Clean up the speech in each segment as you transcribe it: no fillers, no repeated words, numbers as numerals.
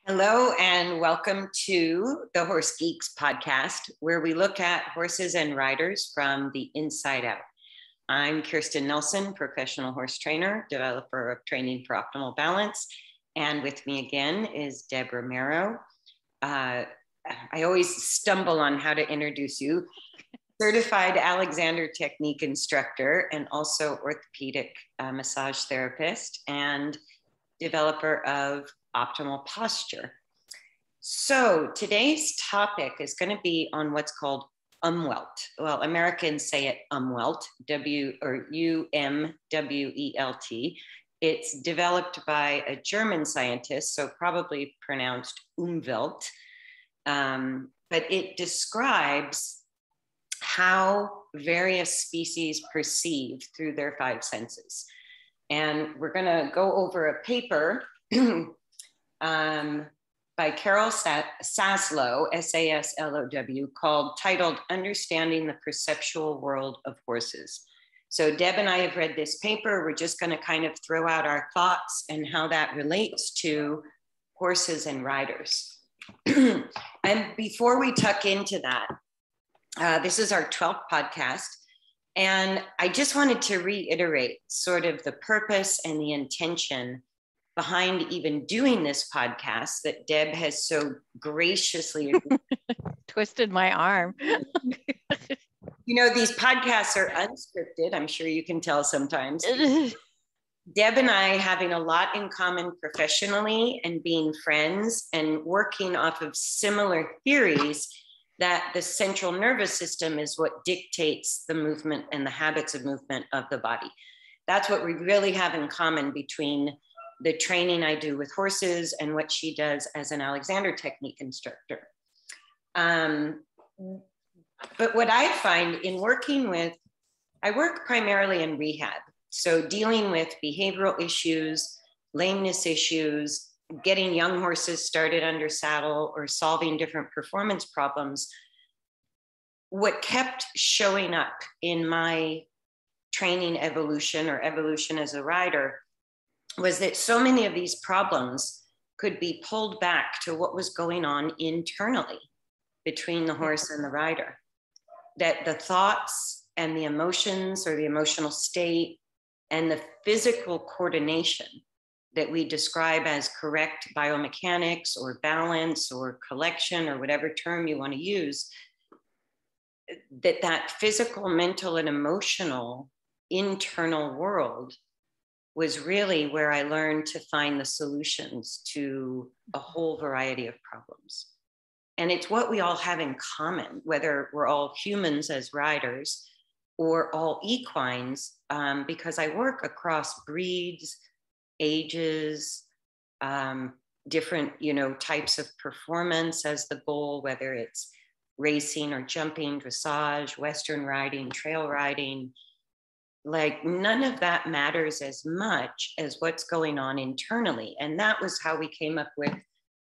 Hello and welcome to the Horse Geeks podcast, where we look at horses and riders from the inside out. I'm Kirsten Nelsen, professional horse trainer, developer of training for optimal balance. And with me again is Deb Romero. I always stumble on how to introduce you. Certified Alexander Technique instructor and also orthopedic massage therapist and developer of optimal posture. So today's topic is going to be on what's called umwelt. Well, Americans say it umwelt, U-M-W-E-L-T. It's developed by a German scientist, so probably pronounced Umwelt. But it describes how various species perceive through their five senses. And we're going to go over a paper by Carol Saslow, S-A-S-L-O-W, titled Understanding the Perceptual World of Horses. So Deb and I have read this paper. We're just going to kind of throw out our thoughts and how that relates to horses and riders. And before we tuck into that, this is our 12th podcast. And I just wanted to reiterate sort of the purpose and the intention behind even doing this podcast that Deb has so graciously twisted my arm. You know, these podcasts are unscripted. I'm sure you can tell sometimes. Deb and I having a lot in common professionally and being friends and working off of similar theories that the central nervous system is what dictates the movement and the habits of movement of the body. That's what we really have in common between the training I do with horses and what she does as an Alexander Technique instructor. But what I find in working with, I work primarily in rehab. So dealing with behavioral issues, lameness issues, getting young horses started under saddle or solving different performance problems. What kept showing up in my training evolution or evolution as a rider was that so many of these problems could be pulled back to what was going on internally between the horse and the rider. That the thoughts and the emotions or the emotional state and the physical coordination that we describe as correct biomechanics or balance or collection or whatever term you want to use, that physical, mental, and emotional internal world was really where I learned to find the solutions to a whole variety of problems. And it's what we all have in common, whether we're all humans as riders or all equines, because I work across breeds, ages, different, types of performance as the goal, whether it's racing or jumping, dressage, Western riding, trail riding. Like none of that matters as much as what's going on internally. And that was how we came up with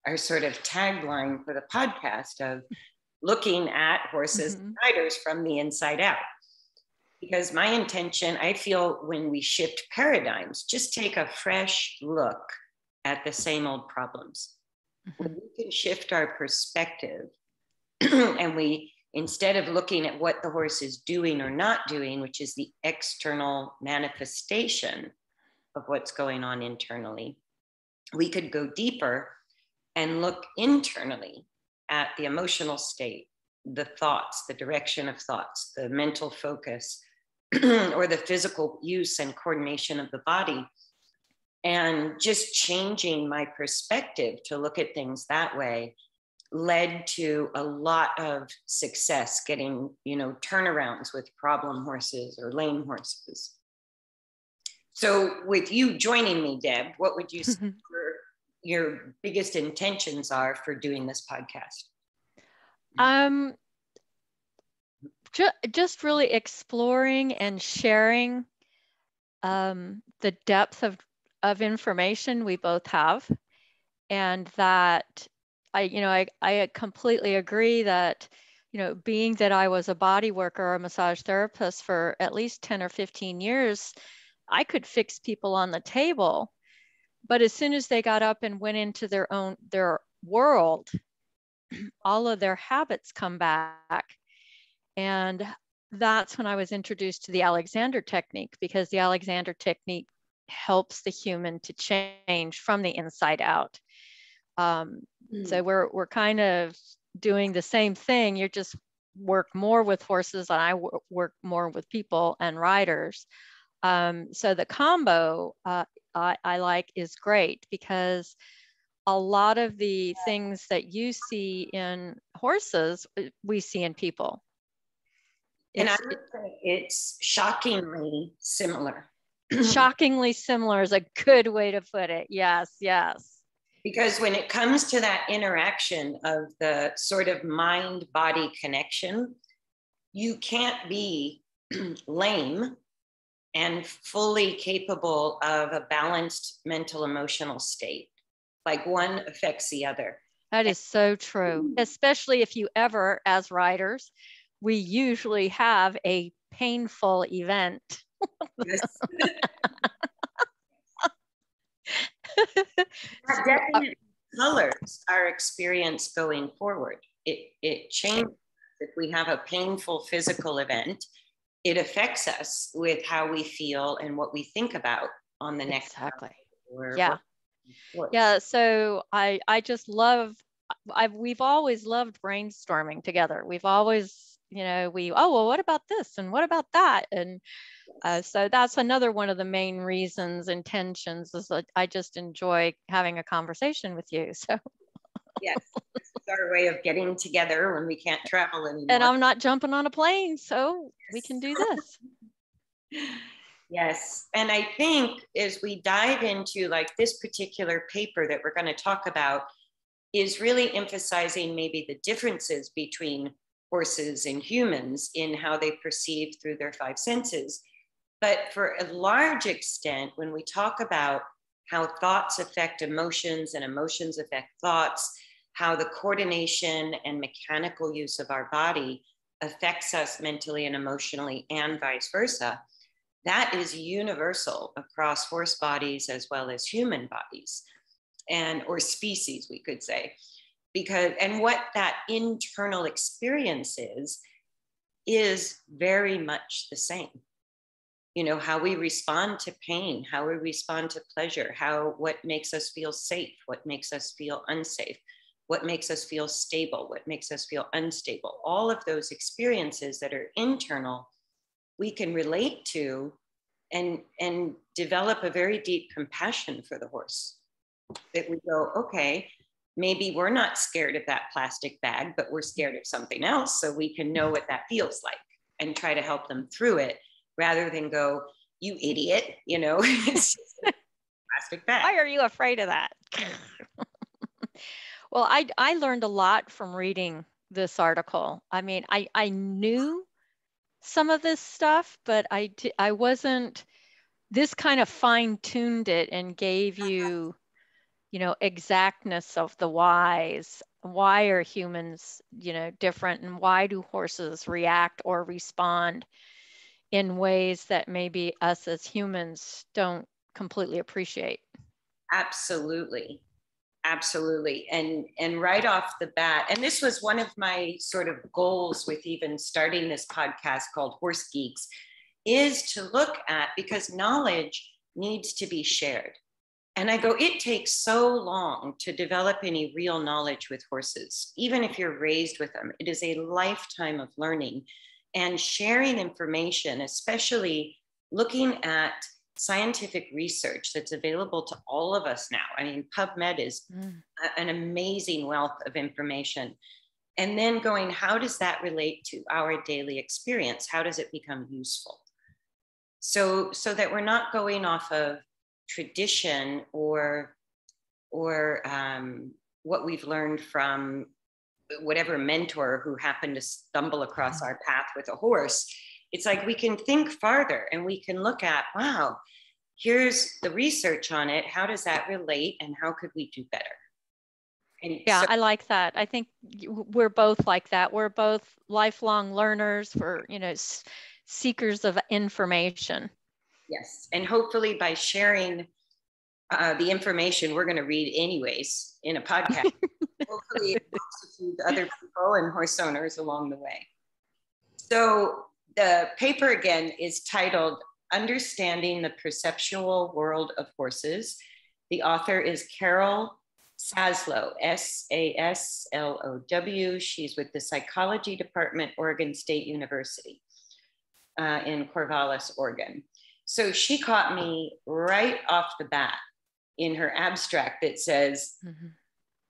our sort of tagline for the podcast of looking at horses and riders from the inside out. Because my intention, I feel when we shift paradigms, just take a fresh look at the same old problems. When we can shift our perspective and we, instead of looking at what the horse is doing or not doing, which is the external manifestation of what's going on internally, we could go deeper and look internally at the emotional state, the thoughts, the direction of thoughts, the mental focus, or the physical use and coordination of the body. And just changing my perspective to look at things that way led to a lot of success getting, turnarounds with problem horses or lame horses. So with you joining me, Deb, what would you say your biggest intentions are for doing this podcast? Just really exploring and sharing the depth of information we both have, and that I completely agree that being that I was a body worker or a massage therapist for at least 10 or 15 years, I could fix people on the table. But as soon as they got up and went into their world, all of their habits come back. And that's when I was introduced to the Alexander technique, because the Alexander technique helps the human to change from the inside out. So we're kind of doing the same thing. You just work more with horses, and I work more with people and riders. So the combo I like is great, because a lot of the things that you see in horses, we see in people. And I would say it's shockingly similar. Shockingly similar is a good way to put it. Yes, yes. Because when it comes to that interaction of the sort of mind-body connection, you can't be lame and fully capable of a balanced mental emotional state. Like one affects the other. That is so true, especially if you ever, as riders, we usually have a painful event. Yes. That definitely colors our experience going forward. It changes. If we have a painful physical event, it affects us with how we feel and what we think about on the next. Exactly. Yeah. Yeah. So I just love, we've always loved brainstorming together. We've always, oh, well, what about this? And what about that? And so that's another one of the main reasons, intentions, is that I just enjoy having a conversation with you. So yes, it's our way of getting together when we can't travel anymore. And I'm not jumping on a plane, so we can do this. Yes, and I think as we dive into like this particular paper that we're going to talk about is really emphasizing maybe the differences between horses and humans in how they perceive through their five senses. But for a large extent, when we talk about how thoughts affect emotions and emotions affect thoughts, how the coordination and mechanical use of our body affects us mentally and emotionally, and vice versa, that is universal across horse bodies as well as human bodies, and or species, we could say. Because, and what that internal experience is very much the same. You know, how we respond to pain, how we respond to pleasure, what makes us feel safe, what makes us feel unsafe, what makes us feel stable, what makes us feel unstable. All of those experiences that are internal, we can relate to and develop a very deep compassion for the horse. That we go, okay, maybe we're not scared of that plastic bag, but we're scared of something else. So we can know what that feels like and try to help them through it, rather than go, you idiot, it's just a plastic bag. Why are you afraid of that? Well, I learned a lot from reading this article. I mean, I knew some of this stuff, but I wasn't, this kind of fine-tuned it and gave you, exactness of the whys. Why are humans, different, and why do horses react or respond in ways that maybe us as humans don't completely appreciate? Absolutely. Absolutely. And right off the bat, and this was one of my sort of goals with even starting this podcast called Horse Geeks, is to look at, because knowledge needs to be shared. And I go, it takes so long to develop any real knowledge with horses, even if you're raised with them. It is a lifetime of learning and sharing information, especially looking at scientific research that's available to all of us now. I mean, PubMed is an amazing wealth of information. And then going, how does that relate to our daily experience? How does it become useful? So that we're not going off of tradition or what we've learned from whatever mentor who happened to stumble across our path with a horse. It's like we can think farther and we can look at, wow, here's the research on it. How does that relate? And how could we do better? And yeah, I like that. I think we're both like that. We're both lifelong learners. We're, seekers of information. Yes. And hopefully by sharing the information we're going to read anyways in a podcast, hopefully it helps with other people and horse owners along the way. So the paper again is titled Understanding the Perceptual World of Horses. The author is Carol Saslow, Saslow. She's with the Psychology Department, Oregon State University in Corvallis, Oregon. So she caught me right off the bat in her abstract that says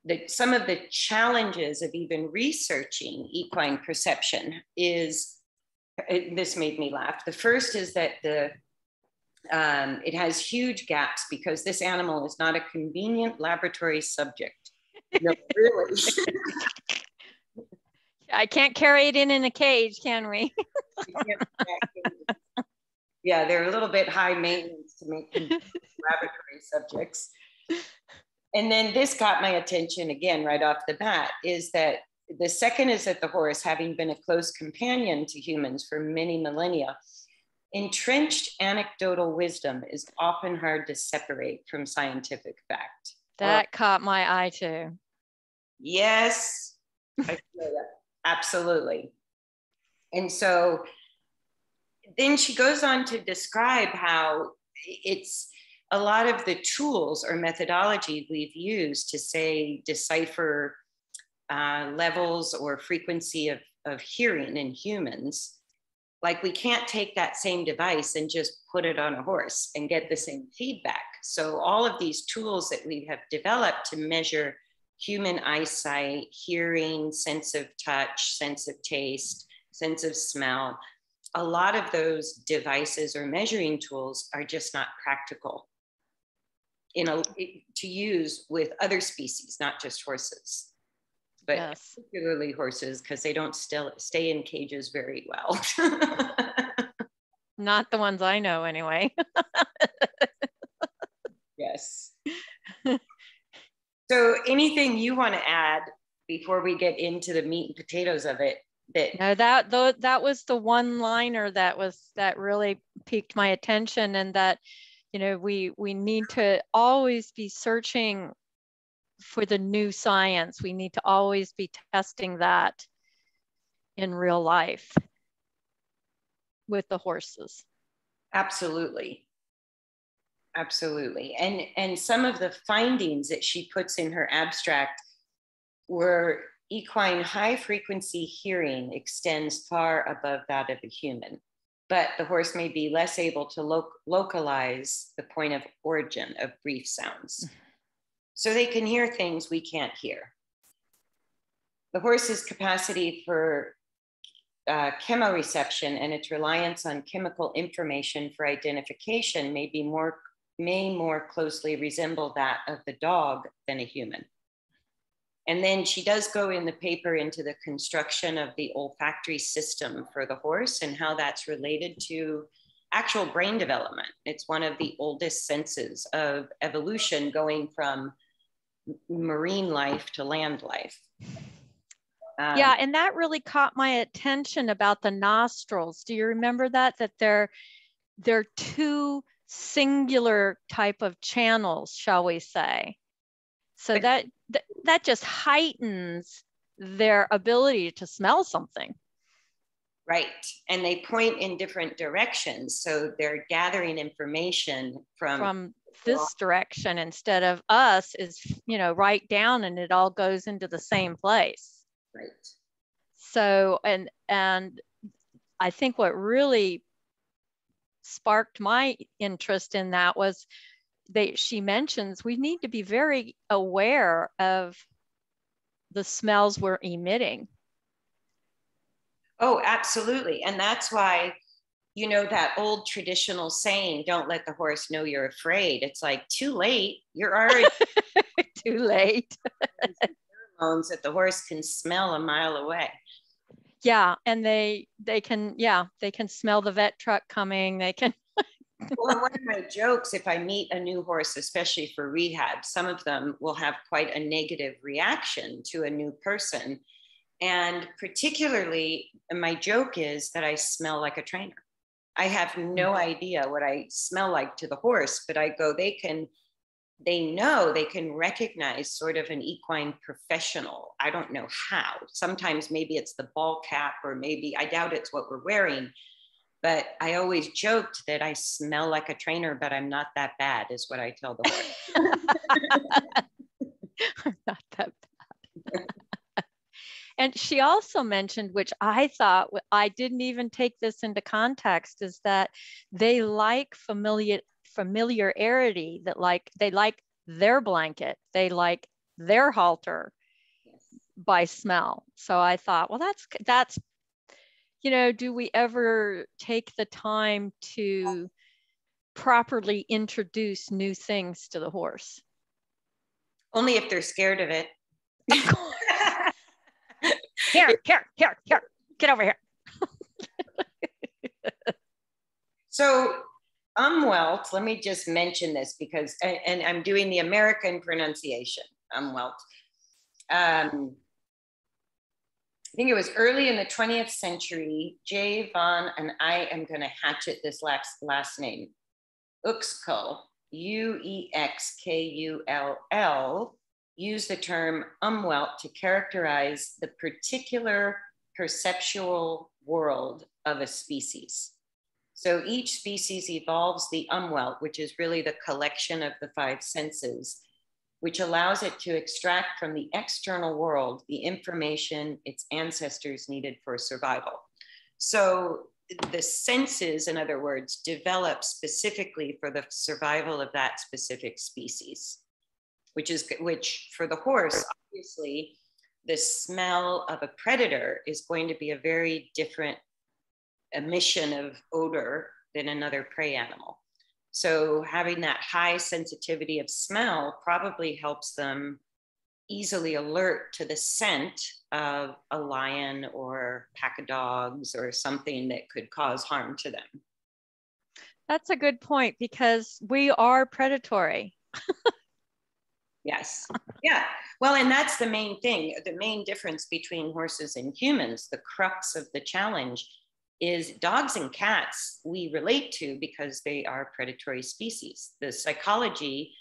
that some of the challenges of even researching equine perception is, this made me laugh. The first is that it has huge gaps because this animal is not a convenient laboratory subject. No, really. I can't carry it in a cage, can we? Yeah, they're a little bit high maintenance to make laboratory subjects. And then this got my attention again right off the bat, is that the second is that the horse, having been a close companion to humans for many millennia, entrenched anecdotal wisdom is often hard to separate from scientific fact. That caught my eye too. Yes, I feel that. Absolutely. And so then she goes on to describe how it's a lot of the tools or methodology we've used to say decipher levels or frequency of hearing in humans. Like we can't take that same device and just put it on a horse and get the same feedback. So all of these tools that we have developed to measure human eyesight, hearing, sense of touch, sense of taste, sense of smell, a lot of those devices or measuring tools are just not practical to use with other species, not just horses. But yes, particularly horses, because they don't stay in cages very well. Not the ones I know anyway. Yes. So anything you want to add before we get into the meat and potatoes of it? No, that was the one liner that really piqued my attention, and that, you know, we need to always be searching for the new science. We need to always be testing that in real life with the horses. Absolutely. Absolutely. And some of the findings that she puts in her abstract were equine high frequency hearing extends far above that of a human, but the horse may be less able to localize the point of origin of brief sounds. So they can hear things we can't hear. The horse's capacity for chemoreception and its reliance on chemical information for identification may more closely resemble that of the dog than a human. And then she does go in the paper into the construction of the olfactory system for the horse and how that's related to actual brain development. It's one of the oldest senses of evolution, going from marine life to land life. Yeah, and that really caught my attention about the nostrils. Do you remember that they're two singular type of channels, shall we say? So that just heightens their ability to smell something. Right, and they point in different directions, so they're gathering information from this direction instead of us is, you know, right down, and it all goes into the same place. Right. So, and I think what really sparked my interest in that was she mentions we need to be very aware of the smells we're emitting. Oh, absolutely. And that's why, you know, that old traditional saying, don't let the horse know you're afraid. It's like, too late. You're already too late. Pheromones that the horse can smell a mile away. Yeah, and they can smell the vet truck coming. They can. Well, one of my jokes, if I meet a new horse, especially for rehab, some of them will have quite a negative reaction to a new person. And particularly, my joke is that I smell like a trainer. I have no idea what I smell like to the horse, but I go, they can they know, they can recognize sort of an equine professional. I don't know how. Sometimes maybe it's the ball cap, or maybe, I doubt it's what we're wearing. But I always joked that I smell like a trainer, but I'm not that bad, is what I tell the horse. I'm not that bad. And she also mentioned, which I thought, I didn't even take this into context, is that they like familiarity, that like they like their blanket, they like their halter by smell. So I thought, well, that's, you know, do we ever take the time to properly introduce new things to the horse? Only if they're scared of it. Of course. Here, get over here. So umwelt, let me just mention this because, and I'm doing the American pronunciation, umwelt. I think it was early in the 20th century, J. von, and I am going to hatchet this last name, Uexkull, Uexkull, used the term umwelt to characterize the particular perceptual world of a species. So each species evolves the umwelt, which is really the collection of the five senses, which allows it to extract from the external world the information its ancestors needed for survival. So the senses, in other words, develop specifically for the survival of that specific species, which for the horse, obviously, the smell of a predator is going to be a very different emission of odor than another prey animal. So having that high sensitivity of smell probably helps them easily alert to the scent of a lion or pack of dogs or something that could cause harm to them. That's a good point, because we are predatory. Yes. Yeah. Well, and that's the main thing. The main difference between horses and humans, the crux of the challenge, is dogs and cats we relate to because they are predatory species. The psychology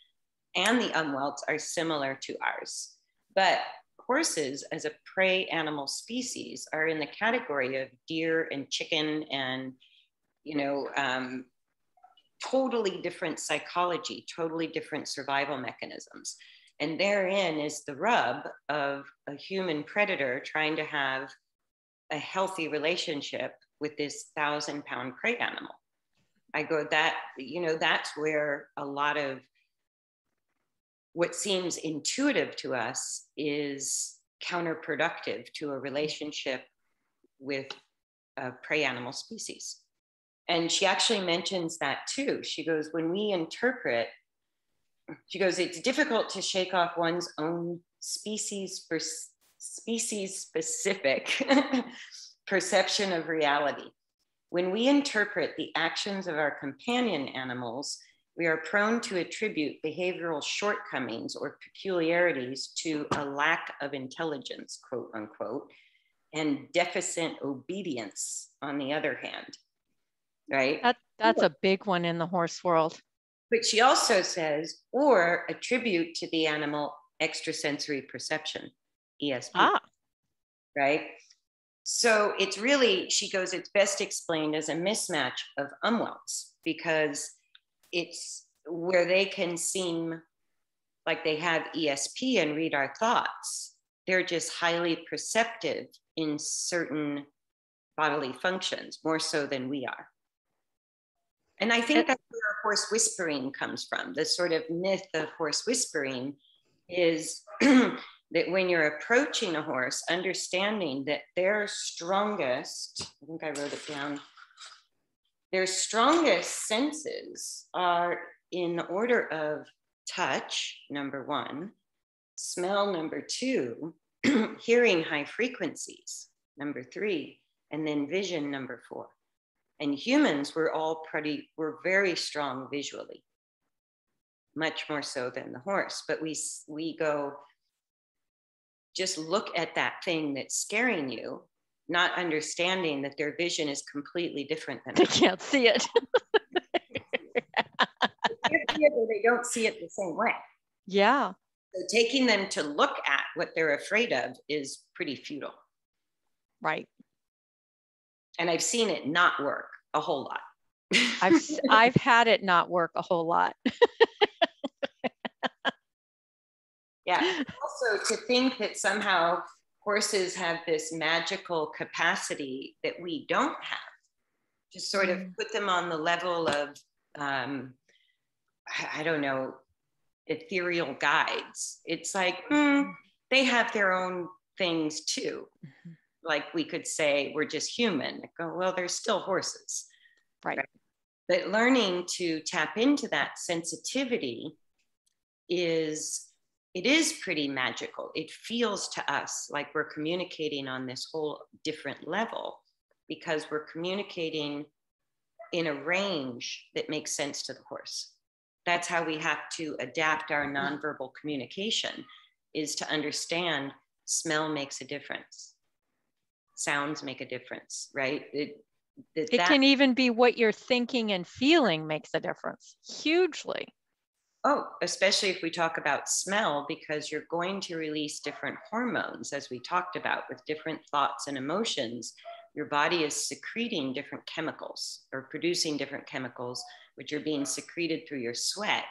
and the umwelts are similar to ours. But horses as a prey animal species are in the category of deer and chicken and, you know, totally different psychology, totally different survival mechanisms. And therein is the rub of a human predator trying to have a healthy relationship with this 1,000-pound prey animal. I go, that, you know, that's where a lot of what seems intuitive to us is counterproductive to a relationship with a prey animal species. And she actually mentions that too. She goes, when we interpret, she goes, it's difficult to shake off one's own species-specific perception of reality. When we interpret the actions of our companion animals, we are prone to attribute behavioral shortcomings or peculiarities to a lack of intelligence, quote unquote, and deficient obedience on the other hand, right? That's a big one in the horse world. But she also says, or attribute to the animal extrasensory perception, ESP, right? So it's really, she goes, it's best explained as a mismatch of umwelts, because it's where they can seem like they have ESP and read our thoughts. They're just highly perceptive in certain bodily functions, more so than we are. And I think that's where horse whispering comes from. The sort of myth of horse whispering is that when you're approaching a horse, understanding that their strongest, I think I wrote it down, their strongest senses are in order of touch, number one, smell, number two, hearing high frequencies, number three, and then vision, number four. And humans we're very strong visually, much more so than the horse. But we go, just look at that thing that's scaring you, not understanding that their vision is completely different than they can't see it. see it or they don't see it the same way. Yeah. So taking them to look at what they're afraid of is pretty futile. Right. And I've seen it not work a whole lot. I've had it not work a whole lot. Yeah. Also, to think that somehow horses have this magical capacity that we don't have, to sort of put them on the level of, I don't know, ethereal guides. It's like, they have their own things too. Like we could say, we're just human. Go, well, they're still horses. Right. But learning to tap into that sensitivity is pretty magical. It feels to us like we're communicating on this whole different level because we're communicating in a range that makes sense to the horse. That's how we have to adapt our nonverbal communication, is to understand smell makes a difference. Sounds make a difference, right? It can even be what you're thinking and feeling makes a difference, hugely. Oh, especially if we talk about smell, because you're going to release different hormones, as we talked about, with different thoughts and emotions. Your body is secreting different chemicals or producing different chemicals, which are being secreted through your sweat,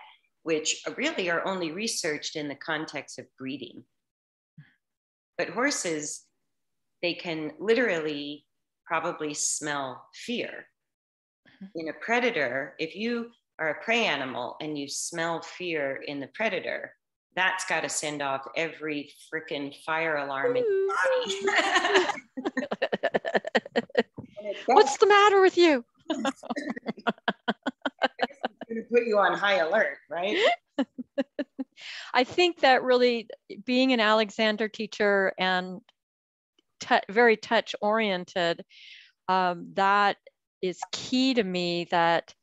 which really are only researched in the context of breeding. But horses, they can literally probably smell fear. In a predator, if you are a prey animal and you smell fear in the predator, that's got to send off every freaking fire alarm in your body. What's the matter with you? It's going to put you on high alert, right? I think that really being an Alexander teacher and very touch oriented, that is key to me, that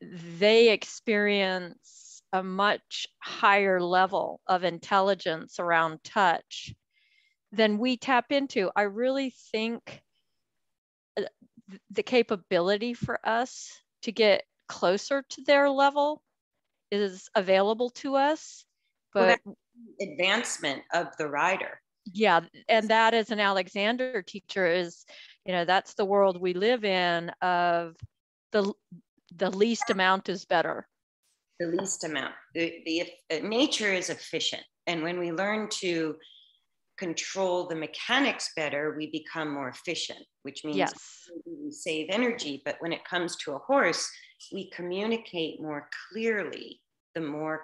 they experience a much higher level of intelligence around touch than we tap into. I really think the capability for us to get closer to their level is available to us, but advancement of the rider. Yeah, and that as an Alexander teacher is, that's the world we live in, of the least amount is better. The least amount. Nature is efficient. And when we learn to control the mechanics better, we become more efficient, which means we save energy. But when it comes to a horse, we communicate more clearly the more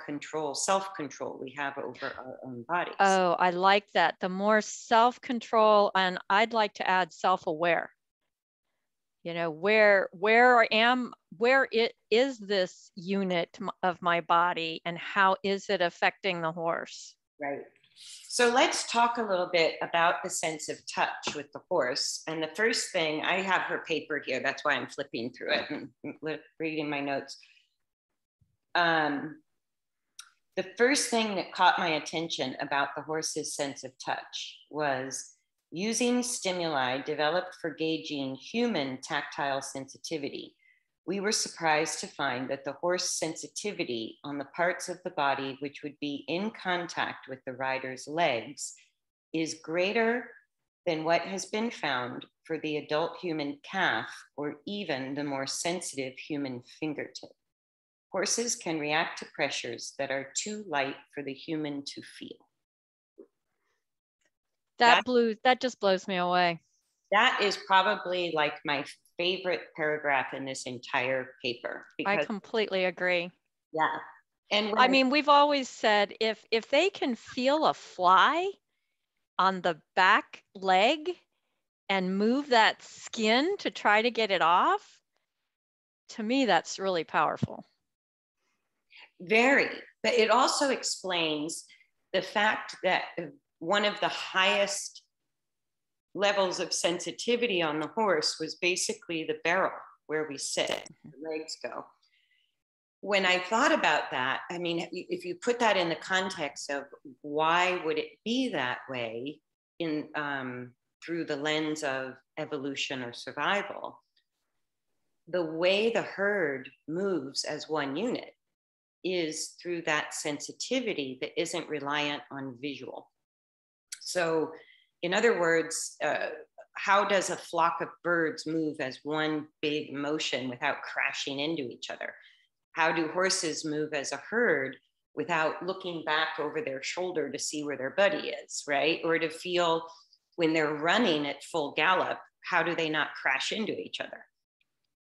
self-control we have over our own bodies. Oh, I like that. The more self-control, and I'd like to add self-aware. Where it is this unit of my body, and how is it affecting the horse? Right. So let's talk a little bit about the sense of touch with the horse. And the first thing, I have her paper here. That's why I'm flipping through it and reading my notes. The first thing that caught my attention about the horse's sense of touch was using stimuli developed for gauging human tactile sensitivity. We were surprised to find that the horse sensitivity on the parts of the body which would be in contact with the rider's legs is greater than what has been found for the adult human calf, or even the more sensitive human fingertip. Horses can react to pressures that are too light for the human to feel. That just blows me away. That is probably like my favorite paragraph in this entire paper. I completely agree. Yeah. And I mean, we've always said if they can feel a fly on the back leg and move that skin to try to get it off, to me, that's really powerful. Very, but it also explains the fact that one of the highest levels of sensitivity on the horse was basically the barrel where we sit, the legs go. When I thought about that, I mean, if you put that in the context of why would it be that way in through the lens of evolution or survival, the way the herd moves as one unit is through that sensitivity that isn't reliant on visual. So, in other words, how does a flock of birds move as one big motion without crashing into each other? How do horses move as a herd without looking back over their shoulder to see where their buddy is, right? Or to feel when they're running at full gallop, how do they not crash into each other?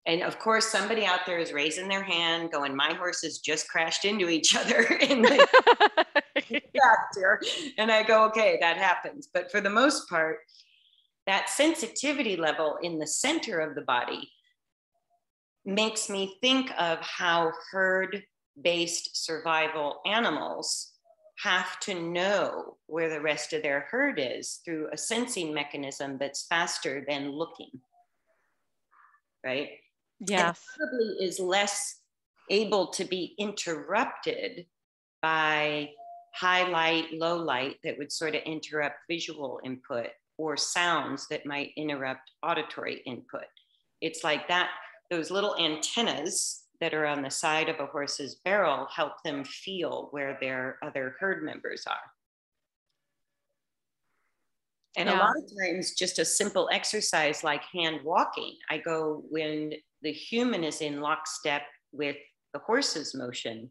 And of course, somebody out there is raising their hand going, my horses just crashed into each other in the chapter. And I go, okay, that happens. But for the most part, that sensitivity level in the center of the body makes me think of how herd-based survival animals have to know where the rest of their herd is through a sensing mechanism that's faster than looking, right? Yes. And probably is less able to be interrupted by high light, low light that would sort of interrupt visual input, or sounds that might interrupt auditory input. It's like that, those little antennas that are on the side of a horse's barrel help them feel where their other herd members are. And a lot of times, just a simple exercise like hand walking, I go, when the human is in lockstep with the horse's motion,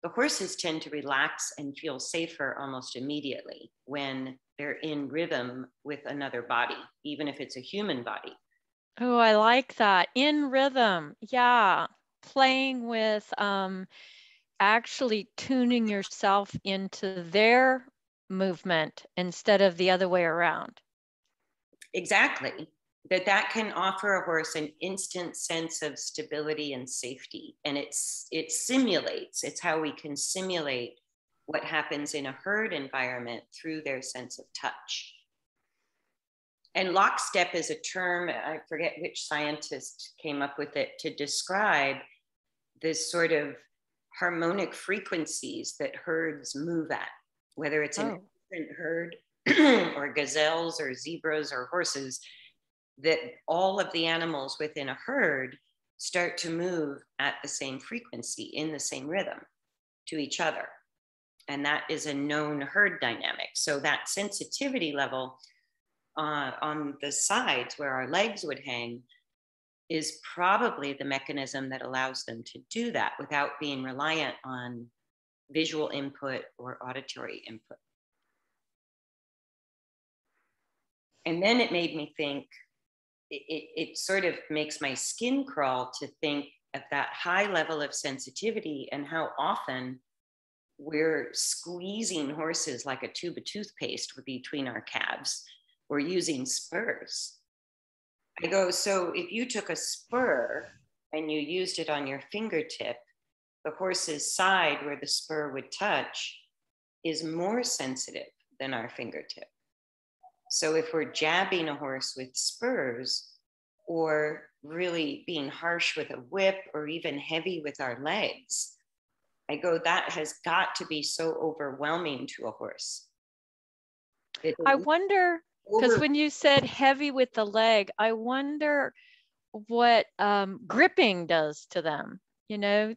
the horses tend to relax and feel safer almost immediately when they're in rhythm with another body, even if it's a human body. Oh, I like that. In rhythm. Yeah. Playing with actually tuning yourself into their movement instead of the other way around. Exactly. That can offer a horse an instant sense of stability and safety. And it simulates, it's how we can simulate what happens in a herd environment through their sense of touch. And lockstep is a term, I forget which scientist came up with it, to describe this sort of harmonic frequencies that herds move at, whether it's an infant herd or gazelles or zebras or horses, that all of the animals within a herd start to move at the same frequency, in the same rhythm to each other. And that is a known herd dynamic. So that sensitivity level on the sides where our legs would hang is probably the mechanism that allows them to do that without being reliant on visual input or auditory input. And then it made me think, it sort of makes my skin crawl to think of that high level of sensitivity and how often we're squeezing horses like a tube of toothpaste between our calves. We're using spurs. I go, so if you took a spur and you used it on your fingertip, the horse's side where the spur would touch is more sensitive than our fingertip. So if we're jabbing a horse with spurs, or really being harsh with a whip, or even heavy with our legs, I go, that has got to be so overwhelming to a horse. I wonder, because when you said heavy with the leg, I wonder what gripping does to them. You know,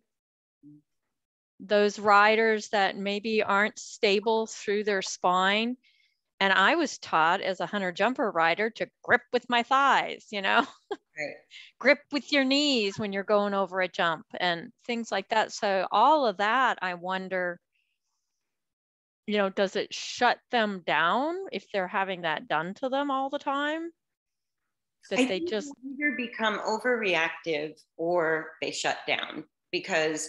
those riders that maybe aren't stable through their spine. And I was taught as a hunter jumper rider to grip with my thighs, you know, right. Grip with your knees when you're going over a jump and things like that. So all of that, I wonder, you know, does it shut them down if they're having that done to them all the time? That they just either become overreactive or they shut down, because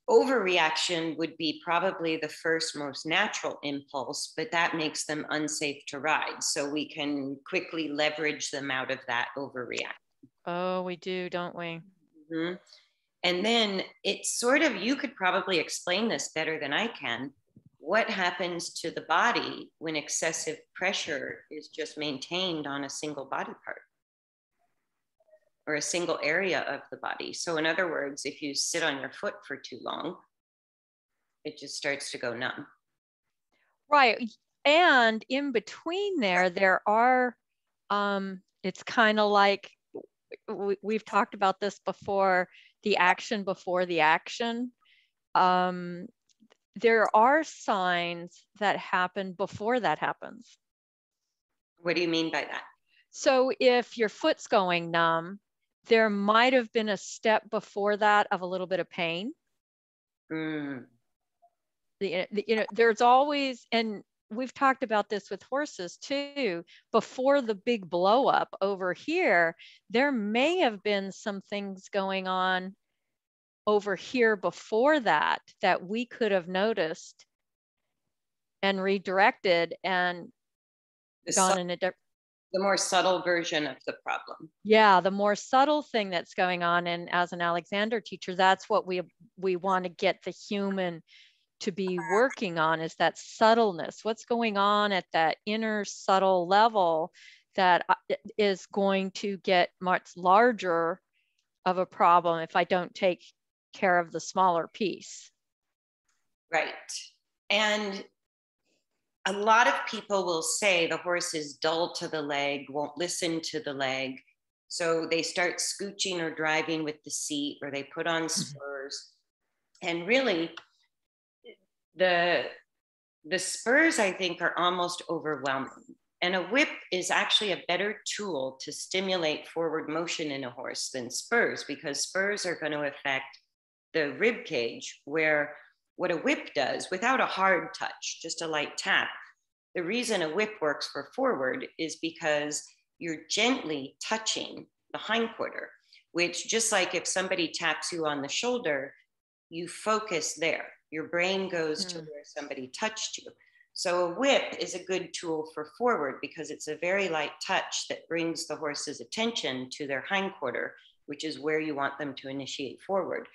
overreaction would be probably the first most natural impulse, but that makes them unsafe to ride. So we can quickly leverage them out of that overreaction. Oh, we do, don't we? Mm-hmm. And then it's sort of, you could probably explain this better than I can. What happens to the body when excessive pressure is just maintained on a single body part or a single area of the body? So in other words, if you sit on your foot for too long, it just starts to go numb. Right. And in between there are, it's kind of like, we've talked about this before, the action before the action. there are signs that happen before that happens. What do you mean by that? So if your foot's going numb, there might have been a step before that of a little bit of pain. Mm. There's always, and we've talked about this with horses too, before the big blow up over here, there may have been some things going on over here before that we could have noticed and redirected and gone in a different. The more subtle version of the problem. Yeah, the more subtle thing that's going on. And as an Alexander teacher, that's what we want to get the human to be working on, is that subtleness. What's going on at that inner subtle level that is going to get much larger of a problem if I don't take care of the smaller piece. Right. And a lot of people will say the horse is dull to the leg, won't listen to the leg. So they start scooching or driving with the seat, or they put on spurs. And really, the spurs, I think, are almost overwhelming. And a whip is actually a better tool to stimulate forward motion in a horse than spurs, because spurs are going to affect the rib cage, where what a whip does, without a hard touch, just a light tap, the reason a whip works for forward is because you're gently touching the hindquarter, which, just like if somebody taps you on the shoulder, you focus there. Your brain goes to where somebody touched you. So a whip is a good tool for forward because it's a very light touch that brings the horse's attention to their hindquarter, which is where you want them to initiate forward.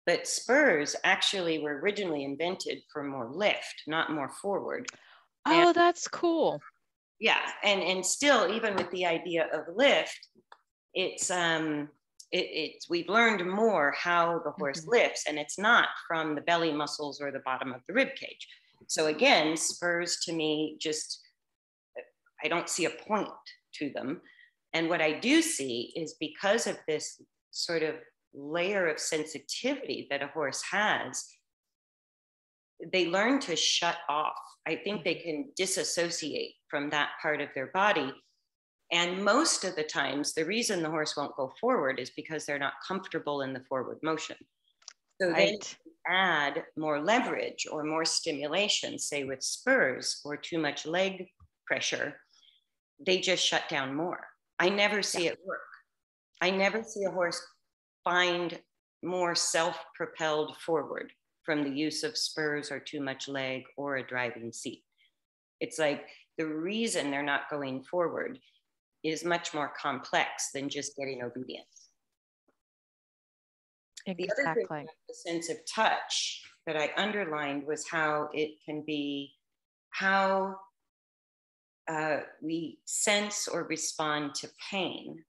But spurs actually were originally invented for more lift, not more forward. Oh, that's cool. Yeah, and still, even with the idea of lift, it's we've learned more how the horse lifts, and it's not from the belly muscles or the bottom of the rib cage. So again, spurs to me, just, I don't see a point to them. And what I do see is, because of this sort of layer of sensitivity that a horse has, they learn to shut off. I think they can disassociate from that part of their body. And most of the times, the reason the horse won't go forward is because they're not comfortable in the forward motion. So then add more leverage or more stimulation, say with spurs, or too much leg pressure, they just shut down more. I never see it work. I never see a horse find more self-propelled forward from the use of spurs or too much leg or a driving seat. It's like the reason they're not going forward is much more complex than just getting obedience. Exactly. The other thing about the sense of touch that I underlined was how it can be how we sense or respond to pain.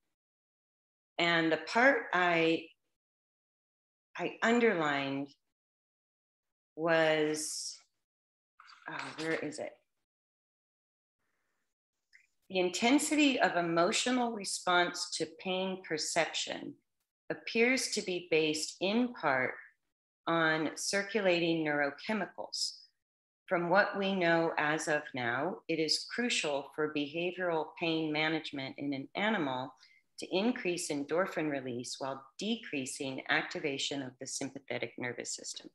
And the part I underlined was, where is it? The intensity of emotional response to pain perception appears to be based in part on circulating neurochemicals. From what we know as of now, it is crucial for behavioral pain management in an animal to increase endorphin release while decreasing activation of the sympathetic nervous system,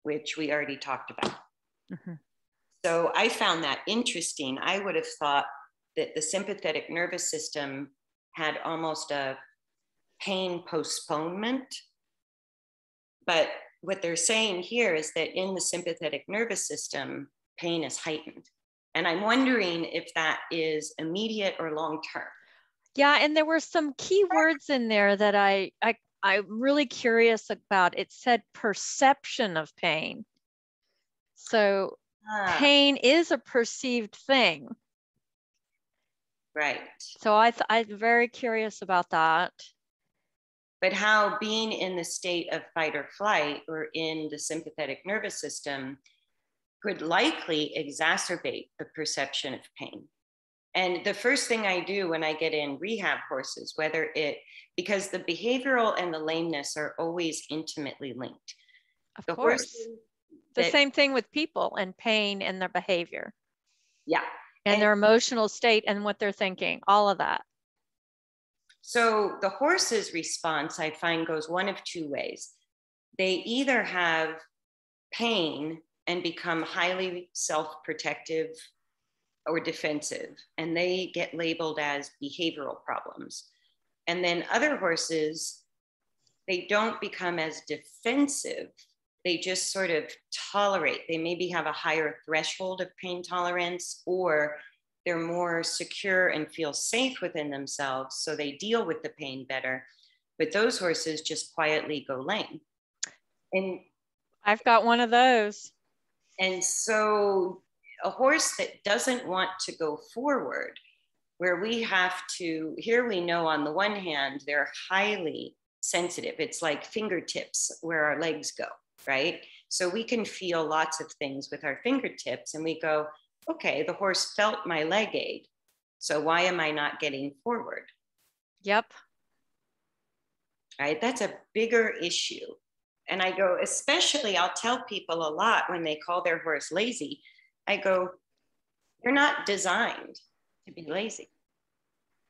which we already talked about. So I found that interesting. I would have thought that the sympathetic nervous system had almost a pain postponement. But what they're saying here is that in the sympathetic nervous system, pain is heightened. And I'm wondering if that is immediate or long-term. Yeah, and there were some key words in there that I'm really curious about. It said perception of pain. So pain is a perceived thing. Right. So I'm very curious about that. But how being in the state of fight or flight or in the sympathetic nervous system could likely exacerbate the perception of pain. And the first thing I do when I get in rehab horses, because the behavioral and the lameness are always intimately linked. Of The course. horses The that, same thing with people and pain and their behavior. yeah. And their emotional state and what they're thinking, all of that. So the horse's response, I find, goes one of two ways. They either have pain and become highly self-protective or defensive, and they get labeled as behavioral problems. And then other horses, they don't become as defensive. They just sort of tolerate. They maybe have a higher threshold of pain tolerance, or they're more secure and feel safe within themselves, so they deal with the pain better. But those horses just quietly go lame. And I've got one of those. And so a horse that doesn't want to go forward, where we have to, here we know on the one hand, they're highly sensitive. It's like fingertips where our legs go, right? So we can feel lots of things with our fingertips and we go, okay, the horse felt my leg aid. So why am I not getting forward? Yep. Right? That's a bigger issue. And I go, especially, I'll tell people a lot when they call their horse lazy. I go, they're not designed to be lazy.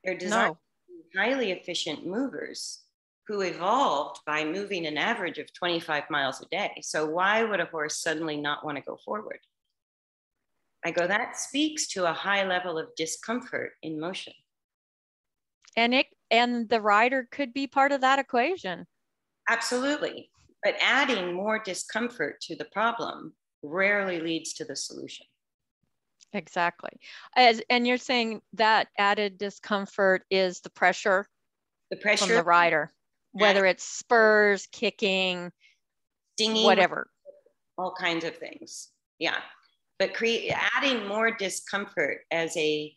They're designed to be highly efficient movers who evolved by moving an average of 25 miles a day. So why would a horse suddenly not want to go forward? I go, that speaks to a high level of discomfort in motion. And the rider could be part of that equation. Absolutely. But adding more discomfort to the problem rarely leads to the solution. Exactly. And you're saying that added discomfort is the pressure from the rider, whether it's spurs, kicking, stinging, whatever. All kinds of things. Yeah. But adding more discomfort as a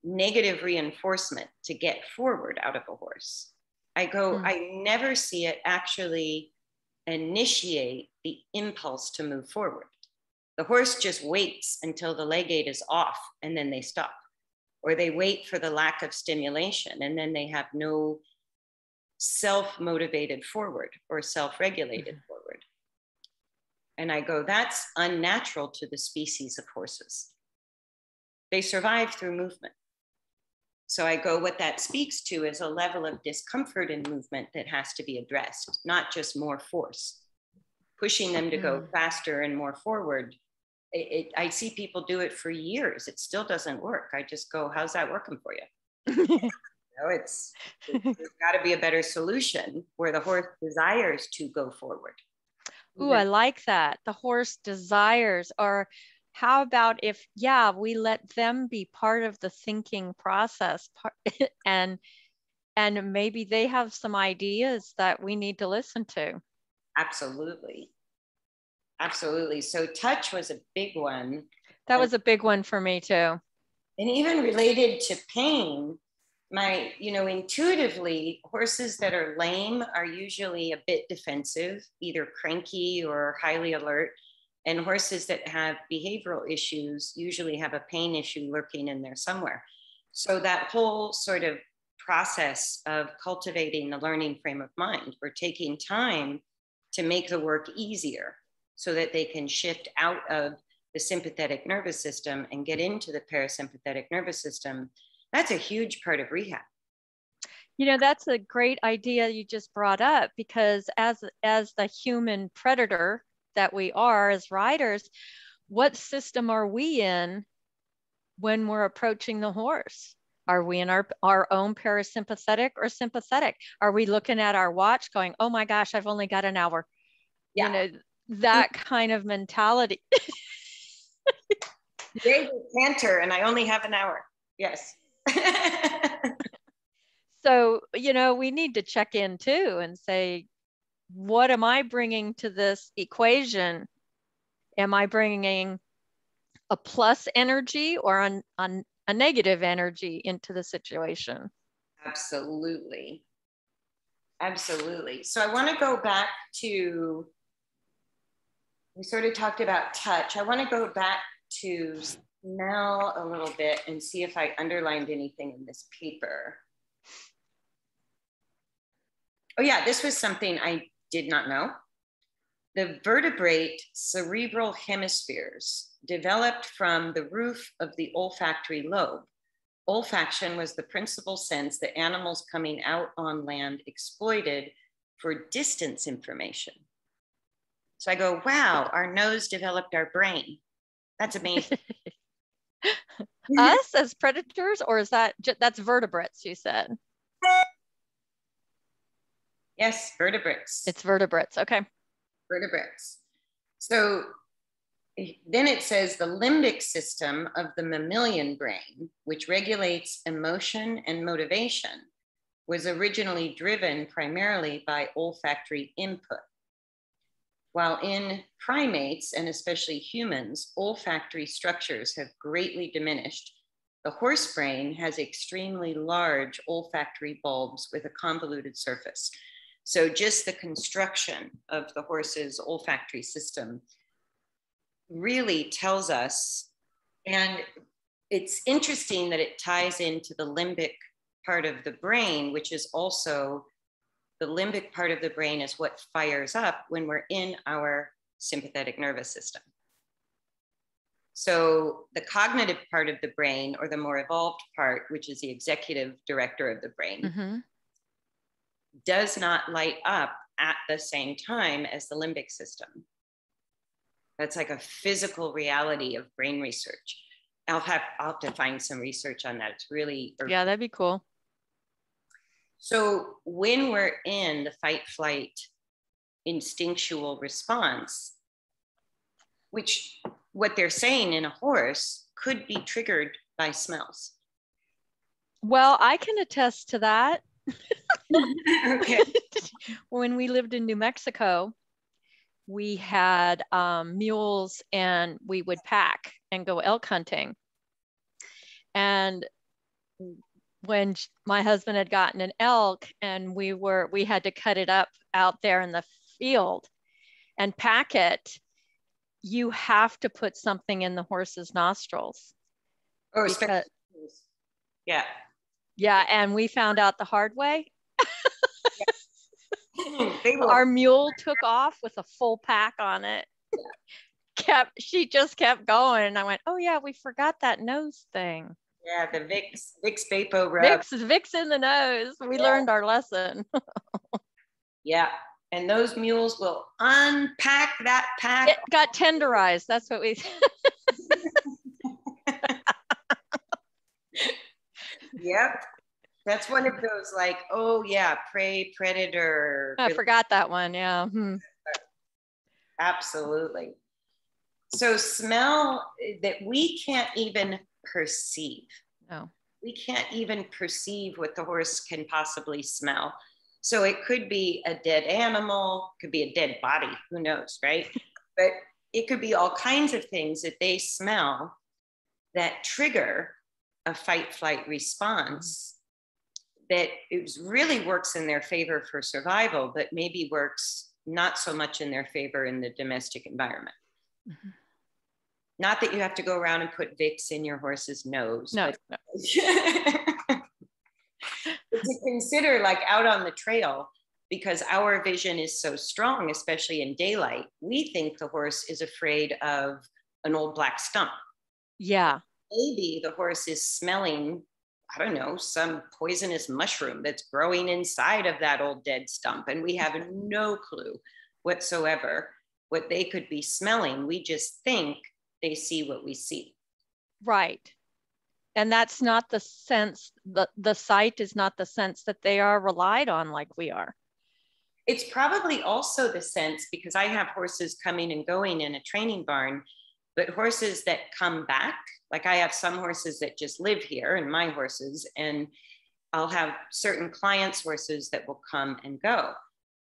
negative reinforcement to get forward out of a horse. I never see it actually initiate the impulse to move forward. The horse just waits until the leg aid is off and then they stop, or they wait for the lack of stimulation and then they have no self-motivated forward or self-regulated forward. And I go, that's unnatural to the species of horses. They survive through movement. So I go, what that speaks to is a level of discomfort in movement that has to be addressed, not just more force. Pushing them to go faster and more forward. I see people do it for years. It still doesn't work. I just go, how's that working for you? There's got to be a better solution where the horse desires to go forward. Ooh, I like that. The horse desires. Or how about if, we let them be part of the thinking process and maybe they have some ideas that we need to listen to. Absolutely. Absolutely. So touch was a big one. That was a big one for me too. And even related to pain, intuitively, horses that are lame are usually a bit defensive, either cranky or highly alert. And horses that have behavioral issues usually have a pain issue lurking in there somewhere. So that whole sort of process of cultivating the learning frame of mind, we're taking time to make the work easier so that they can shift out of the sympathetic nervous system and get into the parasympathetic nervous system. That's a huge part of rehab. That's a great idea you just brought up, because as the human predator that we are as riders, what system are we in when we're approaching the horse? Are we in our own parasympathetic or sympathetic? Are we looking at our watch going, oh my gosh, I've only got an hour? Yeah. That kind of mentality. Today's a canter and I only have an hour. Yes. So, we need to check in too and say, what am I bringing to this equation? Am I bringing a plus energy or a negative energy into the situation? Absolutely. Absolutely. So I want to go back to, we sort of talked about touch. I want to go back to smell a little bit and see if I underlined anything in this paper. Oh yeah, this was something I did not know. the vertebrate cerebral hemispheres developed from the roof of the olfactory lobe. Olfaction was the principal sense that animals coming out on land exploited for distance information. So I go, wow, our nose developed our brain. That's amazing. Us as predators, or is that's vertebrates, you said? Yes, vertebrates. It's vertebrates, okay. Vertebrates. So then it says the limbic system of the mammalian brain, which regulates emotion and motivation, was originally driven primarily by olfactory input. While in primates, and especially humans, olfactory structures have greatly diminished, the horse brain has extremely large olfactory bulbs with a convoluted surface. So just the construction of the horse's olfactory system really tells us, and it's interesting that it ties into the limbic part of the brain, which is also the limbic part of the brain is what fires up when we're in our sympathetic nervous system. So the cognitive part of the brain, or the more evolved part, which is the executive director of the brain, does not light up at the same time as the limbic system. That's like a physical reality of brain research. I'll have to find some research on that. It's really, yeah, that'd be cool. So when we're in the fight flight instinctual response, which what they're saying in a horse could be triggered by smells. Well, I can attest to that. Okay. When we lived in New Mexico, we had mules, and we would pack and go elk hunting. And when my husband had gotten an elk, and we had to cut it up out there in the field and pack it, you have to put something in the horse's nostrils. Oh, because, yeah. Yeah, and we found out the hard way. Yeah. Our mule took off with a full pack on it. She just kept going, and I went, oh yeah, we forgot that nose thing. Yeah, the Vicks Vapo Rub. Vicks in the nose. We learned our lesson. Yeah, and those mules will unpack that pack. It got tenderized. That's what we. Yep. That's one of those like, oh yeah, prey, predator. I forgot that one, yeah. Absolutely. So smell that we can't even perceive. No. We can't even perceive what the horse can possibly smell. So it could be a dead animal, could be a dead body, who knows, right? But it could be all kinds of things that they smell that trigger a fight flight response that it really works in their favor for survival, but maybe works not so much in their favor in the domestic environment. Mm-hmm. Not that you have to go around and put Vicks in your horse's nose. No. But to consider, like out on the trail, because our vision is so strong, especially in daylight, we think the horse is afraid of an old black stump. Yeah. Maybe the horse is smelling, I don't know, some poisonous mushroom that's growing inside of that old dead stump. And we have no clue whatsoever what they could be smelling. We just think they see what we see. Right. And that's not the sense, the sight is not the sense that they are relied on like we are. It's probably also the sense, because I have horses coming and going in a training barn, but horses that come back, like I have some horses that just live here and my horses, and I'll have certain clients' horses that will come and go.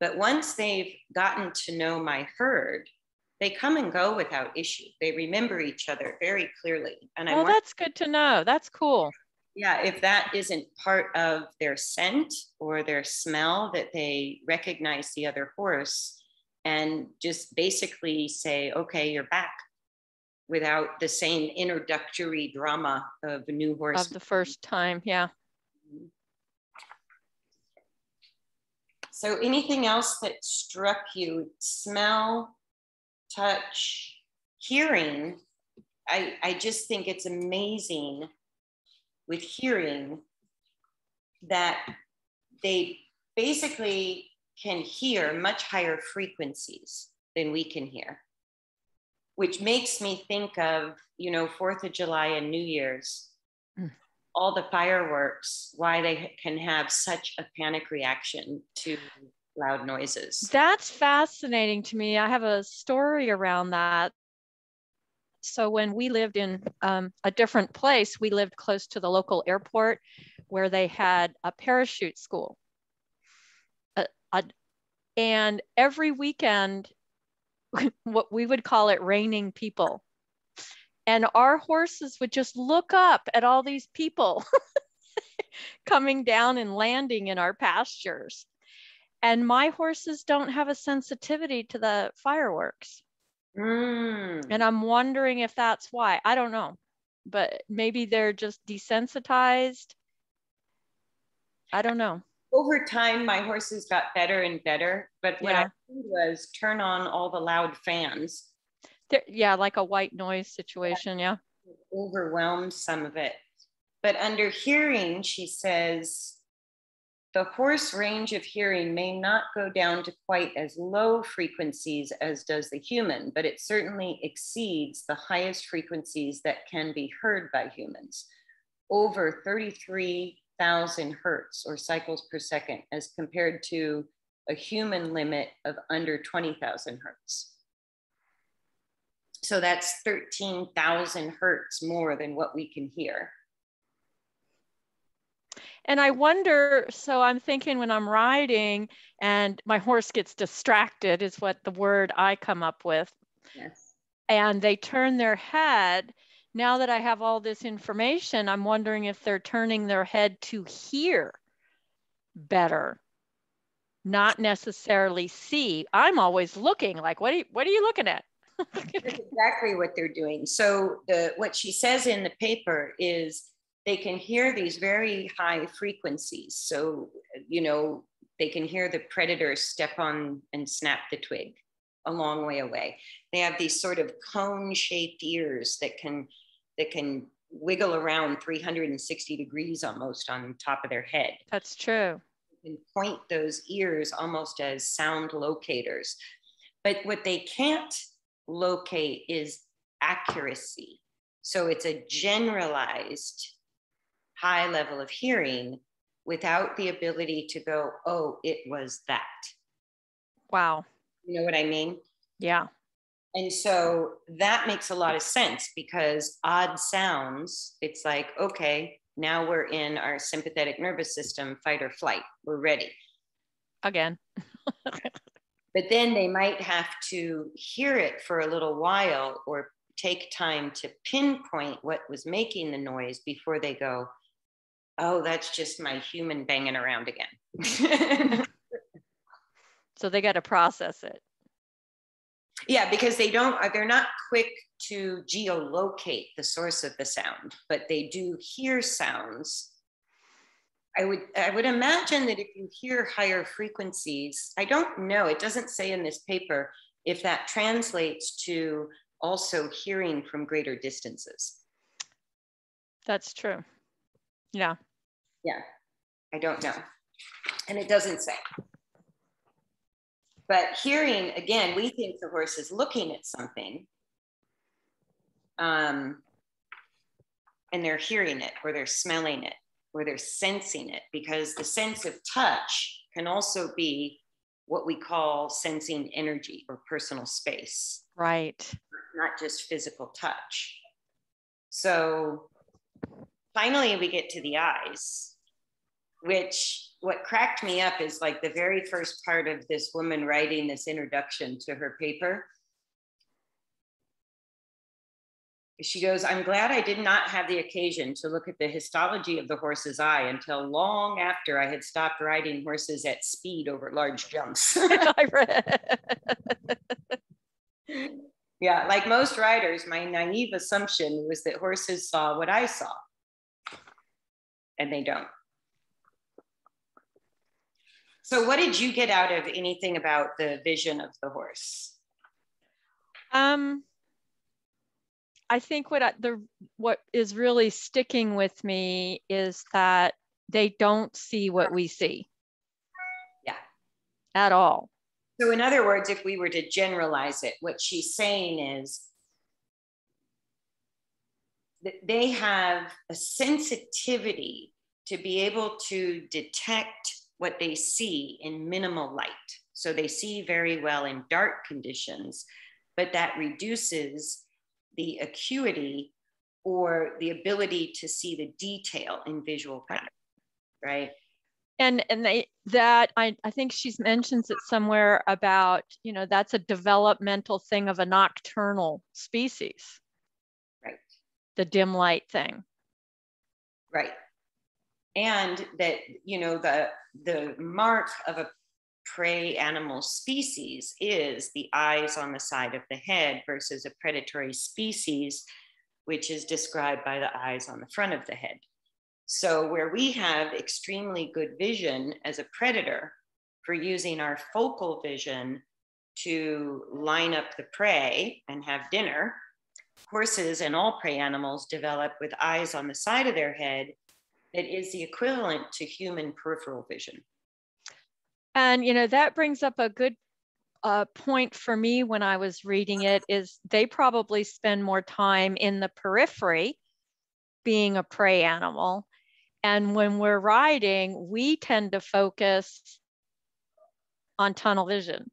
But once they've gotten to know my herd, they come and go without issue. They remember each other very clearly. And that's good to know. That's cool. Yeah, if that isn't part of their scent or their smell, that they recognize the other horse and just basically say, okay, you're back, without the same introductory drama of a new horse. Of the first time, yeah. So anything else that struck you? Smell, touch, hearing. I just think it's amazing with hearing that they basically can hear much higher frequencies than we can hear, which makes me think of, 4th of July and New Year's, all the fireworks, why they can have such a panic reaction to loud noises. That's fascinating to me. I have a story around that. So when we lived in a different place, we lived close to the local airport where they had a parachute school. And every weekend, what we would call it raining people. And our horses would just look up at all these people coming down and landing in our pastures. And my horses don't have a sensitivity to the fireworks. And I'm wondering if that's why. I don't know, but maybe they're just desensitized. I don't know. Over time, my horses got better and better, but what I did was turn on all the loud fans. Yeah, like a white noise situation, yeah. Overwhelmed some of it. But under hearing, she says, the horse range of hearing may not go down to quite as low frequencies as does the human, but it certainly exceeds the highest frequencies that can be heard by humans, over 33,000 hertz or cycles per second, as compared to a human limit of under 20,000 hertz. So that's 13,000 hertz more than what we can hear. And I wonder, so I'm thinking when I'm riding and my horse gets distracted is what the word I come up with. Yes. And they turn their head. Now that I have all this information, I'm wondering if they're turning their head to hear better, not necessarily see. I'm always looking like, what are you looking at? That's exactly what they're doing. So what she says in the paper is they can hear these very high frequencies. So, they can hear the predator step on and snap the twig a long way away. They have these sort of cone-shaped ears that can wiggle around 360 degrees almost on top of their head. That's true. You can point those ears almost as sound locators. But what they can't locate is accuracy. So it's a generalized high level of hearing without the ability to go, oh, it was that. Wow. You know what I mean? Yeah. And so that makes a lot of sense because odd sounds, it's like, okay, now we're in our sympathetic nervous system, fight or flight. We're ready. Again. But then they might have to hear it for a little while or take time to pinpoint what was making the noise before they go, oh, that's just my human banging around again. So they got to process it. Yeah, because they're not quick to geolocate the source of the sound, but they do hear sounds. I would imagine that if you hear higher frequencies, I don't know, it doesn't say in this paper if that translates to also hearing from greater distances. That's true. Yeah. Yeah, I don't know. And it doesn't say. But hearing, again, we think the horse is looking at something and they're hearing it or they're smelling it or they're sensing it, because the sense of touch can also be what we call sensing energy or personal space. Right. Not just physical touch. So finally we get to the eyes, which what cracked me up is like the very first part of this woman writing this introduction to her paper. She goes, I'm glad I did not have the occasion to look at the histology of the horse's eye until long after I had stopped riding horses at speed over large jumps. Yeah, like most riders, my naive assumption was that horses saw what I saw, and they don't. So what did you get out of anything about the vision of the horse? I think what is really sticking with me is that they don't see what we see. Yeah. At all. So in other words, if we were to generalize it, what she's saying is that they have a sensitivity to be able to detect what they see in minimal light. So they see very well in dark conditions, but that reduces the acuity or the ability to see the detail in visual pattern, right? And I think she mentions it somewhere about, that's a developmental thing of a nocturnal species. Right. The dim light thing. Right. And that, the mark of a prey animal species is the eyes on the side of the head versus a predatory species, which is described by the eyes on the front of the head. So where we have extremely good vision as a predator for using our focal vision to line up the prey and have dinner, horses and all prey animals develop with eyes on the side of their head that is the equivalent to human peripheral vision. And, that brings up a good point for me when I was reading it, is they probably spend more time in the periphery being a prey animal. And when we're riding, we tend to focus on tunnel vision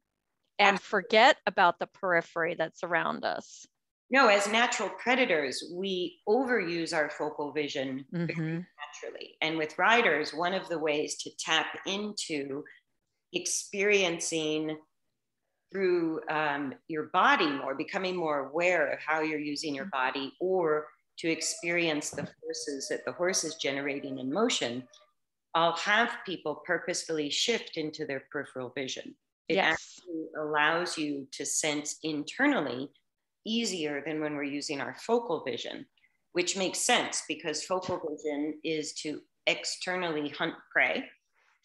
and forget about the periphery that's around us. No, as natural predators, we overuse our focal vision very naturally. And with riders, one of the ways to tap into experiencing through your body more, becoming more aware of how you're using your body, or to experience the forces that the horse is generating in motion, I'll have people purposefully shift into their peripheral vision. It actually allows you to sense internally easier than when we're using our focal vision, which makes sense because focal vision is to externally hunt prey.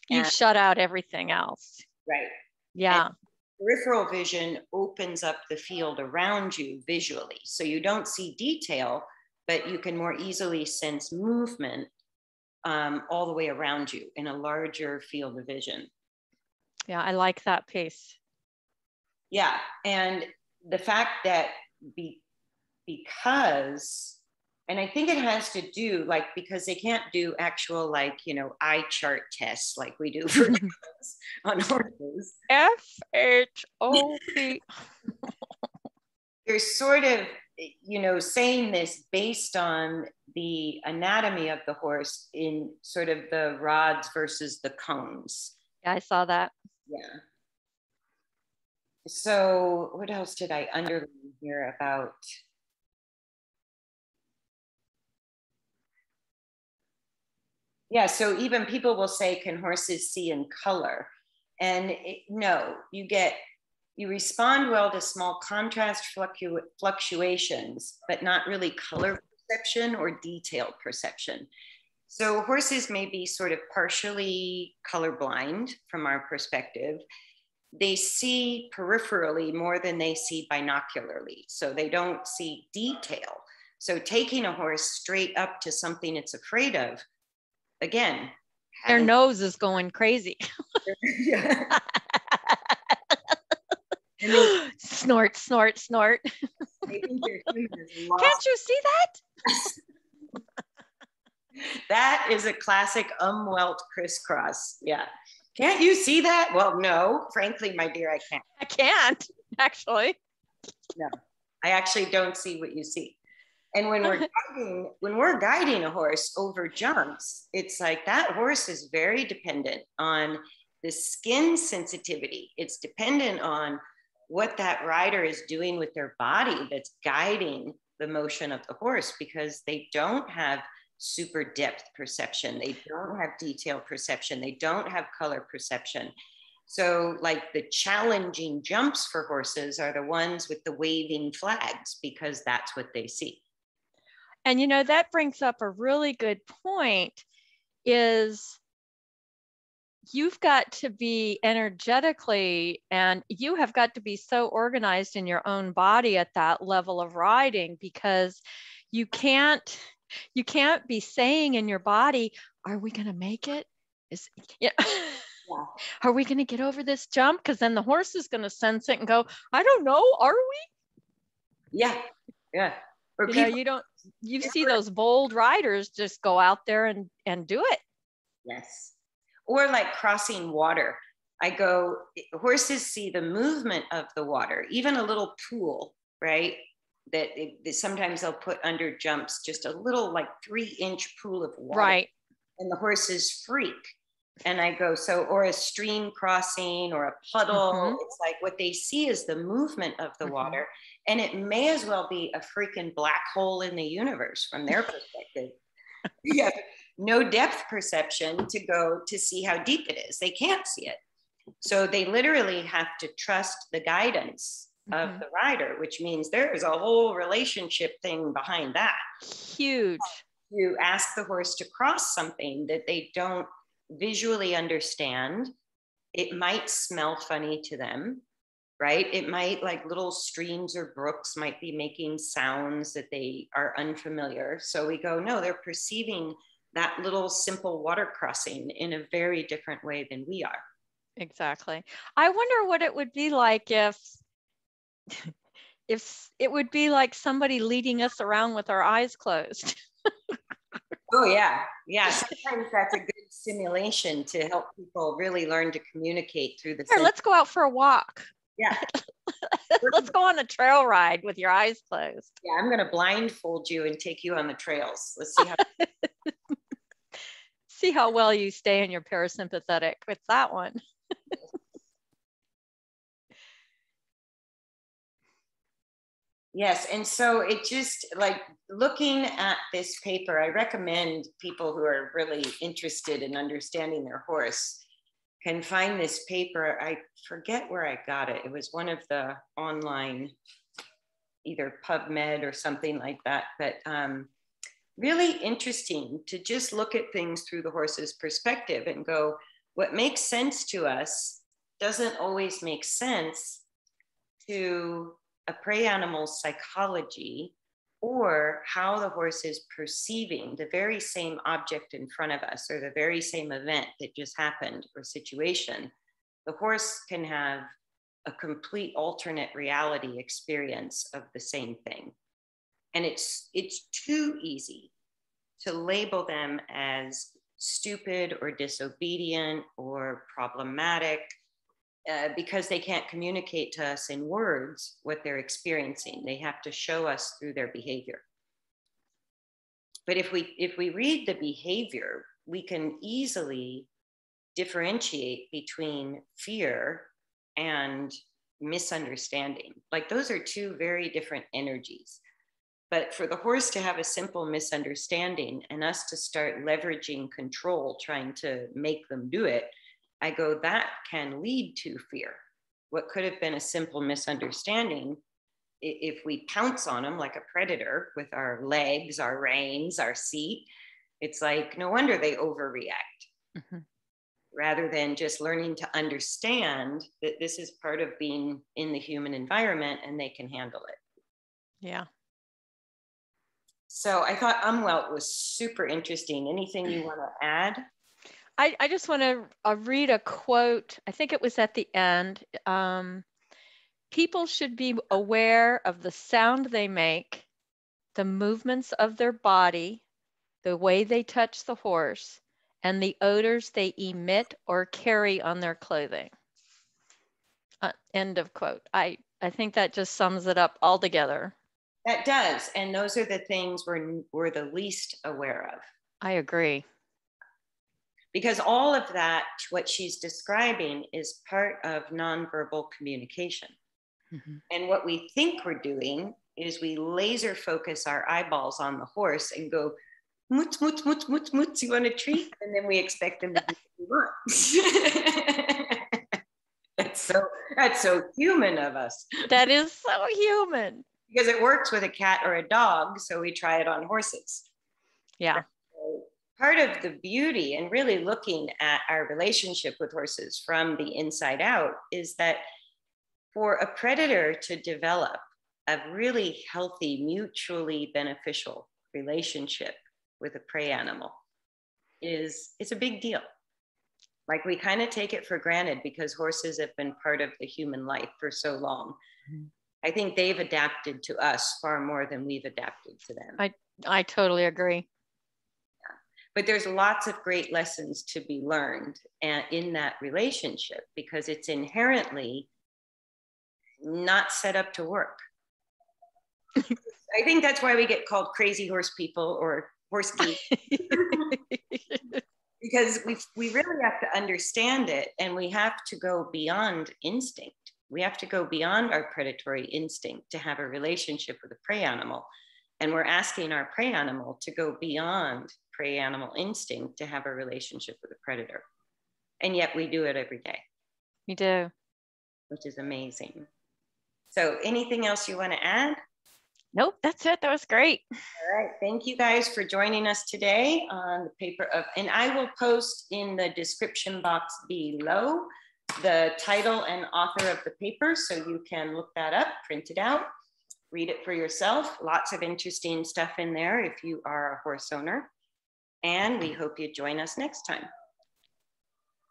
You shut out everything else. Right. Yeah. And peripheral vision opens up the field around you visually. So you don't see detail, but you can more easily sense movement all the way around you in a larger field of vision. Yeah, I like that piece. Yeah. And the fact that because, and I think it has to do because they can't do actual eye chart tests like we do for on horses. FHOP. They're sort of, saying this based on the anatomy of the horse in sort of the rods versus the cones. Yeah, I saw that. Yeah. So what else did I underline here about? Yeah, so even people will say, can horses see in color? And no, you respond well to small contrast fluctuations, but not really color perception or detail perception. So horses may be sort of partially colorblind from our perspective. They see peripherally more than they see binocularly. So they don't see detail. So taking a horse straight up to something it's afraid of, again, their nose is going crazy. Snort, snort, snort. Can't you see that? That is a classic umwelt crisscross. Yeah. Can't you see that? Well, no, frankly, my dear, I can't. I can't, actually. No, I actually don't see what you see. And when we're guiding a horse over jumps, it's like that horse is very dependent on the skin sensitivity. It's dependent on what that rider is doing with their body that's guiding the motion of the horse, because they don't have super depth perception. They don't have detail perception. They don't have color perception. So the challenging jumps for horses are the ones with the waving flags, because that's what they see. And, that brings up a really good point, is you've got to be energetically, and you have got to be so organized in your own body at that level of riding, because you can't be saying in your body, are we going to make it? Yeah. Yeah. Are we going to get over this jump? Because then the horse is going to sense it and go, I don't know, are we? Yeah. Yeah. Or You see those bold riders just go out there and do it. Yes. Or like crossing water. Horses see the movement of the water, even a little pool, right? That sometimes they'll put under jumps, just a little like 3-inch pool of water. Right. And the horses freak. And I go, or a stream crossing or a puddle. Mm-hmm. It's like what they see is the movement of the water. And it may as well be a freaking black hole in the universe from their perspective. You have no depth perception to go to see how deep it is. They can't see it. So they literally have to trust the guidance of the rider, which means there's a whole relationship thing behind that. Huge. You ask the horse to cross something that they don't visually understand. It might smell funny to them, right? It might, like little streams or brooks might be making sounds that they are unfamiliar. So we go, no, they're perceiving that little simple water crossing in a very different way than we are. Exactly. I wonder what it would be like if it would be like somebody leading us around with our eyes closed. Oh, yeah. Yeah. Sometimes that's a good simulation to help people really learn to communicate through the Here, let's go out for a walk. Yeah. Let's go on a trail ride with your eyes closed. Yeah, I'm going to blindfold you and take you on the trails. Let's see how. See how well you stay in your parasympathetic with that one. Yes. And so it just, like, looking at this paper, I recommend people who are really interested in understanding their horse can find this paper. I forget where I got it. It was one of the online, either PubMed or something like that, but really interesting to just look at things through the horse's perspective and go, what makes sense to us doesn't always make sense to a prey animal's psychology or how the horse is perceiving the very same object in front of us or the very same event that just happened or situation. The horse can have a complete alternate reality experience of the same thing. And it's too easy to label them as stupid or disobedient or problematic because they can't communicate to us in words what they're experiencing. They have to show us through their behavior. But if we read the behavior, we can easily differentiate between fear and misunderstanding. Like, those are two very different energies. But for the horse to have a simple misunderstanding and us to start leveraging control, trying to make them do it, I go, that can lead to fear. What could have been a simple misunderstanding, if we pounce on them like a predator with our legs, our reins, our seat, it's like, no wonder they overreact. Rather than just learning to understand that this is part of being in the human environment and they can handle it. Yeah. So I thought Umwelt was super interesting. Anything you want to add? I just want to read a quote. I think it was at the end. People should be aware of the sound they make, the movements of their body, the way they touch the horse, and the odors they emit or carry on their clothing. End of quote. I think that just sums it up altogether. That does. And those are the things we're the least aware of. I agree. Because all of that, what she's describing, is part of nonverbal communication. And what we think we're doing is we laser focus our eyeballs on the horse and go, moots, moots, moots, moots, moots, you want a treat? And then we expect them to do what we want. That's so human of us. That is so human. Because it works with a cat or a dog, so we try it on horses. Yeah. So part of the beauty and really looking at our relationship with horses from the inside out is that for a predator to develop a really healthy, mutually beneficial relationship with a prey animal it's a big deal. Like, we kind of take it for granted because horses have been part of the human life for so long. Mm-hmm. I think they've adapted to us far more than we've adapted to them. I totally agree. Yeah. But there's lots of great lessons to be learned in that relationship because it's inherently not set up to work. I think that's why we get called crazy horse people or horse geeks. Because we really have to understand it, and we have to go beyond instinct. We have to go beyond our predatory instinct to have a relationship with a prey animal. And we're asking our prey animal to go beyond prey animal instinct to have a relationship with a predator. And yet we do it every day. We do. Which is amazing. So anything else you want to add? Nope, that's it. That was great. All right. Thank you guys for joining us today on the paper of, and I will post in the description box below the title and author of the paper so you can look that up, print it out, read it for yourself. Lots of interesting stuff in there if you are a horse owner. And we hope you join us next time.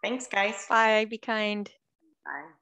Thanks, guys. Bye. Be kind. Bye.